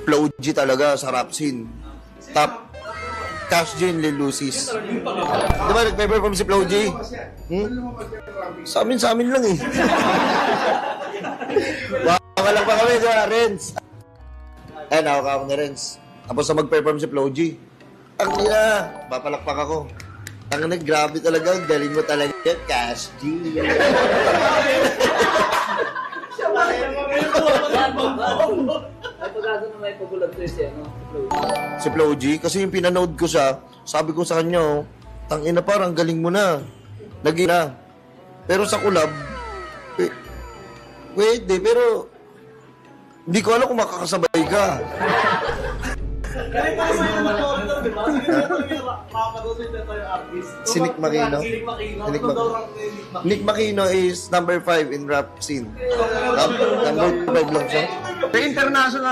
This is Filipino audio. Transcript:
Flo G talaga sa rap scene. Top. Cash G and Lil Lucis. Di ba nag-perform si Flo G? Sa amin lang eh. Walang pa kami, diba, Renz? Ay, nakaka ako ni Renz. Tapos na mag-perform si Flo G. Ang ina, papalakpak ako. Ang ina, grabe talaga. Ang galing mo talaga. Cash G. Ay, pag-asa na may pagulag to siya, no? Si Flo G, kasi yung pinanood ko siya, sabi ko sa kanya, oh, tangina parang galing mo na. Lagi na. Pero sa collab, pwede, pero hindi ko alam kung makakasabay ka. Si Nick Makino. Nick Makino is number 5 in rap scene. Number 5 lang siya. Sa international